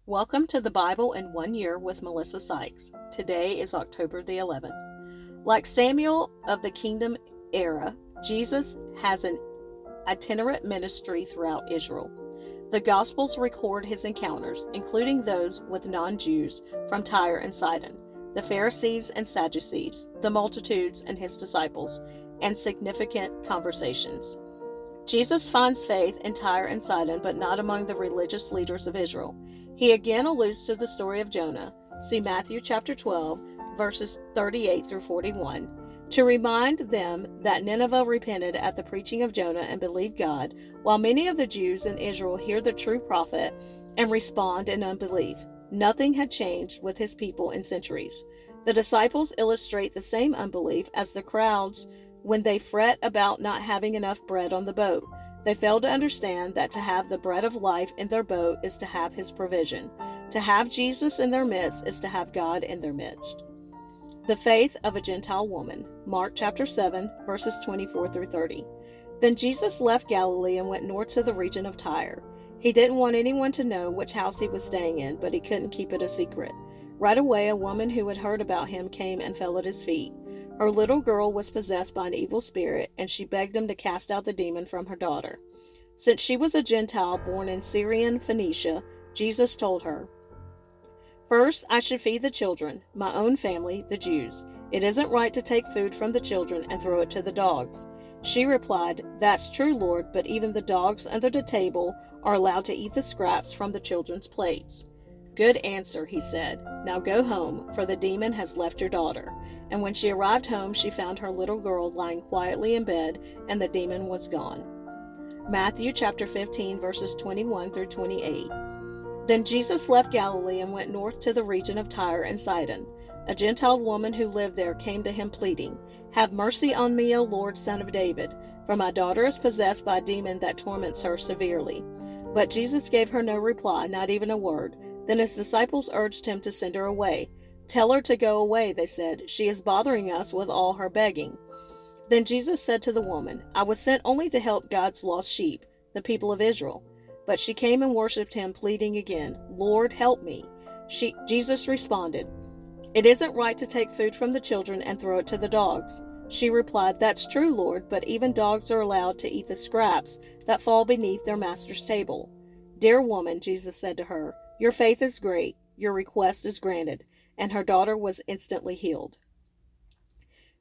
Welcome to the Bible in 1 Year with Melissa Sykes. Today is October the 11th. Like Samuel of the Kingdom era, Jesus has an itinerant ministry throughout Israel. The Gospels record his encounters, including those with non-Jews from Tyre and Sidon, the Pharisees and Sadducees, the multitudes and his disciples, and significant conversations. Jesus finds faith in Tyre and Sidon, but not among the religious leaders of Israel. He again alludes to the story of Jonah. See Matthew chapter 12, verses 38 through 41, to remind them that Nineveh repented at the preaching of Jonah and believed God, while many of the Jews in Israel hear the true prophet and respond in unbelief. Nothing had changed with his people in centuries. The disciples illustrate the same unbelief as the crowds when they fret about not having enough bread on the boat. They fail to understand that to have the bread of life in their boat is to have his provision. To have Jesus in their midst is to have God in their midst. The faith of a Gentile woman. Mark chapter 7, verses 24 through 30. Then Jesus left Galilee and went north to the region of Tyre. He didn't want anyone to know which house he was staying in, but he couldn't keep it a secret. Right away, a woman who had heard about him came and fell at his feet. Her little girl was possessed by an evil spirit, and she begged him to cast out the demon from her daughter. Since she was a Gentile born in Syrian Phoenicia, Jesus told her, "First, I should feed the children, my own family, the Jews. It isn't right to take food from the children and throw it to the dogs." She replied, "That's true, Lord, but even the dogs under the table are allowed to eat the scraps from the children's plates." "Good answer," he said. "Now go home, for the demon has left your daughter." And when she arrived home, she found her little girl lying quietly in bed, and the demon was gone. Matthew chapter 15, verses 21 through 28. Then Jesus left Galilee and went north to the region of Tyre and Sidon. A Gentile woman who lived there came to him pleading, "Have mercy on me, O Lord, Son of David, for my daughter is possessed by a demon that torments her severely." But Jesus gave her no reply, not even a word. Then his disciples urged him to send her away. "Tell her to go away," they said. "She is bothering us with all her begging." Then Jesus said to the woman, "I was sent only to help God's lost sheep, the people of Israel." But she came and worshipped him, pleading again, "Lord, help me." Jesus responded, "It isn't right to take food from the children and throw it to the dogs." She replied, "That's true, Lord, but even dogs are allowed to eat the scraps that fall beneath their master's table." "Dear woman," Jesus said to her, "your faith is great. Your request is granted." And her daughter was instantly healed.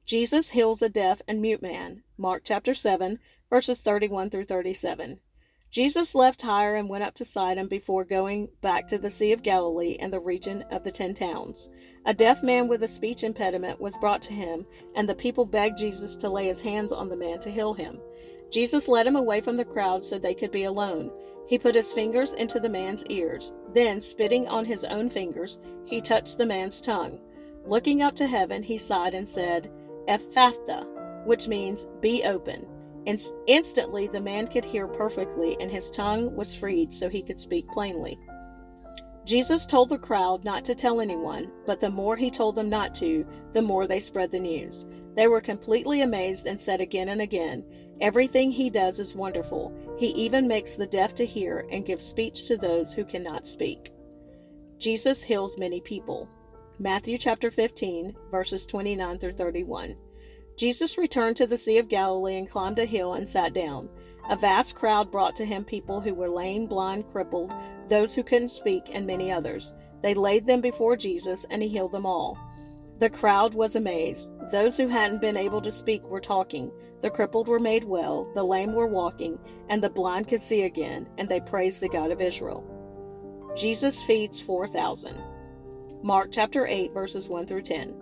Jesus heals a deaf and mute man. Mark chapter 7, verses 31 through 37. Jesus left Tyre and went up to Sidon before going back to the Sea of Galilee and the region of the 10 towns. A deaf man with a speech impediment was brought to him, and the people begged Jesus to lay his hands on the man to heal him. Jesus led him away from the crowd so they could be alone. He put his fingers into the man's ears. Then, spitting on his own fingers, he touched the man's tongue. Looking up to heaven, he sighed and said, "Ephphatha," which means, "be open." Instantly, the man could hear perfectly, and his tongue was freed so he could speak plainly. Jesus told the crowd not to tell anyone, but the more he told them not to, the more they spread the news. They were completely amazed and said again and again, "Everything he does is wonderful. He even makes the deaf to hear and gives speech to those who cannot speak." Jesus heals many people. Matthew chapter 15, verses 29 through 31. Jesus returned to the Sea of Galilee and climbed a hill and sat down. A vast crowd brought to him people who were lame, blind, crippled, those who couldn't speak, and many others. They laid them before Jesus, and he healed them all. The crowd was amazed. Those who hadn't been able to speak were talking. The crippled were made well, the lame were walking, and the blind could see again, and they praised the God of Israel. Jesus feeds 4,000. Mark chapter 8, verses 1 through 10.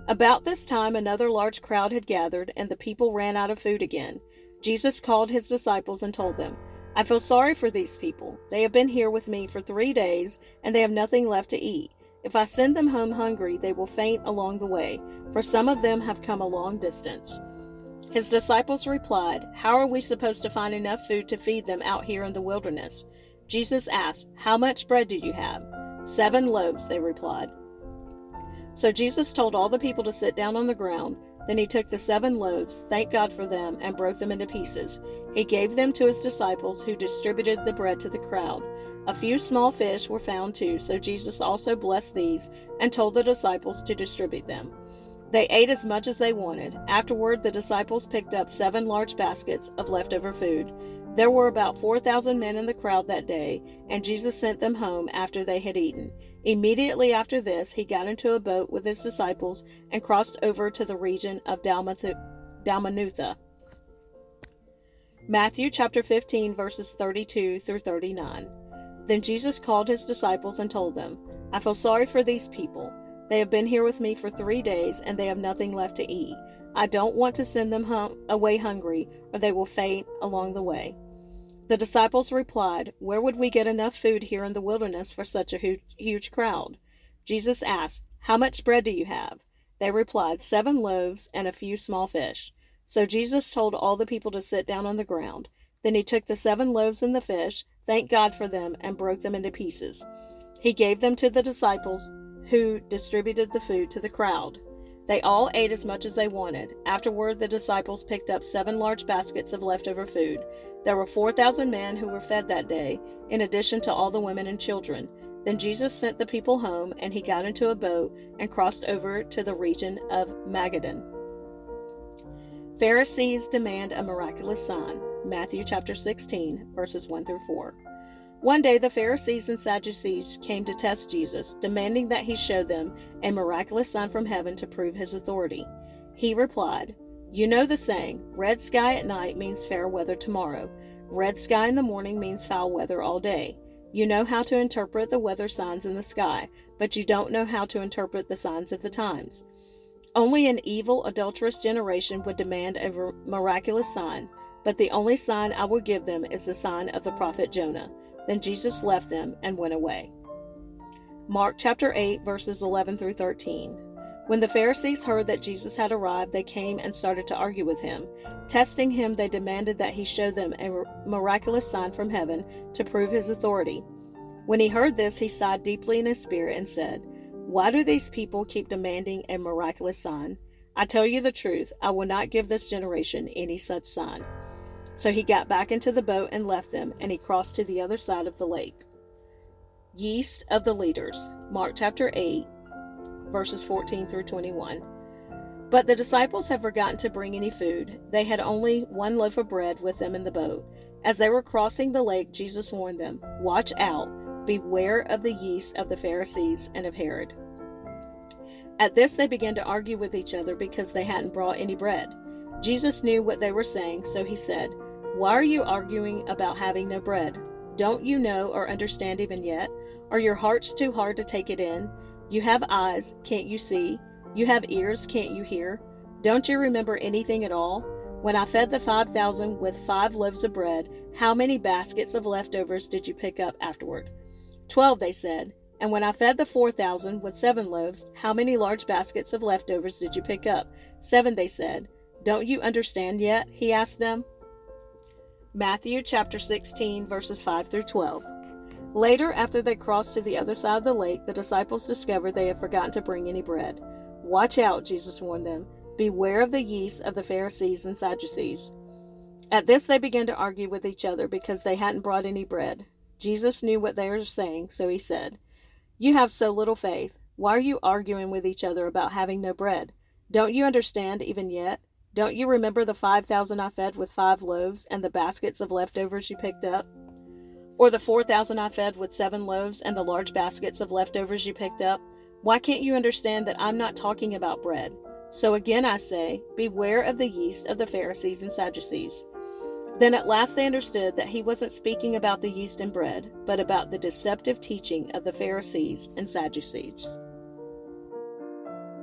About this time another large crowd had gathered, and the people ran out of food again. Jesus called his disciples and told them, "I feel sorry for these people. They have been here with me for 3 days, and they have nothing left to eat. If I send them home hungry, they will faint along the way, for some of them have come a long distance." His disciples replied, "How are we supposed to find enough food to feed them out here in the wilderness?" Jesus asked, "How much bread do you have?" 7 loaves, they replied. So Jesus told all the people to sit down on the ground. Then he took the 7 loaves, thanked God for them, and broke them into pieces. He gave them to his disciples, who distributed the bread to the crowd. A few small fish were found too, so Jesus also blessed these and told the disciples to distribute them. They ate as much as they wanted. Afterward, the disciples picked up 7 large baskets of leftover food. There were about 4,000 men in the crowd that day, and Jesus sent them home after they had eaten. Immediately after this, he got into a boat with his disciples and crossed over to the region of Dalmanutha. Matthew chapter 15, verses 32 through 39. Then Jesus called his disciples and told them, "I feel sorry for these people. They have been here with me for 3 days, and they have nothing left to eat. I don't want to send them away hungry, or they will faint along the way." The disciples replied, "Where would we get enough food here in the wilderness for such a huge crowd?" Jesus asked, "How much bread do you have?" They replied, 7 loaves and a few small fish. So Jesus told all the people to sit down on the ground. Then he took the 7 loaves and the fish, thanked God for them, and broke them into pieces. He gave them to the disciples, who distributed the food to the crowd. They all ate as much as they wanted. Afterward, the disciples picked up 7 large baskets of leftover food. There were 4,000 men who were fed that day, in addition to all the women and children. Then Jesus sent the people home, and he got into a boat and crossed over to the region of Magadan. Pharisees demand a miraculous sign. Matthew chapter 16, verses 1 through 4. One day the Pharisees and Sadducees came to test Jesus, demanding that he show them a miraculous sign from heaven to prove his authority. He replied, "You know the saying, red sky at night means fair weather tomorrow. Red sky in the morning means foul weather all day. You know how to interpret the weather signs in the sky, but you don't know how to interpret the signs of the times. Only an evil, adulterous generation would demand a miraculous sign, but the only sign I will give them is the sign of the prophet Jonah." Then Jesus left them and went away. Mark chapter 8, verses 11 through 13. When the Pharisees heard that Jesus had arrived, they came and started to argue with him. Testing him, they demanded that he show them a miraculous sign from heaven to prove his authority. When he heard this, he sighed deeply in his spirit and said, "Why do these people keep demanding a miraculous sign? I tell you the truth, I will not give this generation any such sign." So he got back into the boat and left them, and he crossed to the other side of the lake. Yeast of the leaders. Mark chapter 8, verses 14 through 21. But the disciples had forgotten to bring any food. They had only 1 loaf of bread with them in the boat. As they were crossing the lake, Jesus warned them, "Watch out, beware of the yeast of the Pharisees and of Herod." At this they began to argue with each other because they hadn't brought any bread. Jesus knew what they were saying, so he said, "Why are you arguing about having no bread? Don't you know or understand even yet? Are your hearts too hard to take it in? You have eyes, can't you see? You have ears, can't you hear? Don't you remember anything at all? When I fed the 5,000 with 5 loaves of bread, how many baskets of leftovers did you pick up afterward?" 12, they said. "And when I fed the 4,000 with 7 loaves, how many large baskets of leftovers did you pick up?" 7, they said. "Don't you understand yet?" he asked them. Matthew chapter 16, verses 5 through 12. Later, after they crossed to the other side of the lake, the disciples discovered they had forgotten to bring any bread. "Watch out," Jesus warned them. "Beware of the yeast of the Pharisees and Sadducees." At this they began to argue with each other because they hadn't brought any bread. Jesus knew what they were saying, so he said, "You have so little faith. Why are you arguing with each other about having no bread? Don't you understand even yet? Don't you remember the 5,000 I fed with 5 loaves and the baskets of leftovers you picked up? Or the 4,000 I fed with 7 loaves and the large baskets of leftovers you picked up? Why can't you understand that I'm not talking about bread? So again I say, beware of the yeast of the Pharisees and Sadducees." Then at last they understood that he wasn't speaking about the yeast and bread, but about the deceptive teaching of the Pharisees and Sadducees.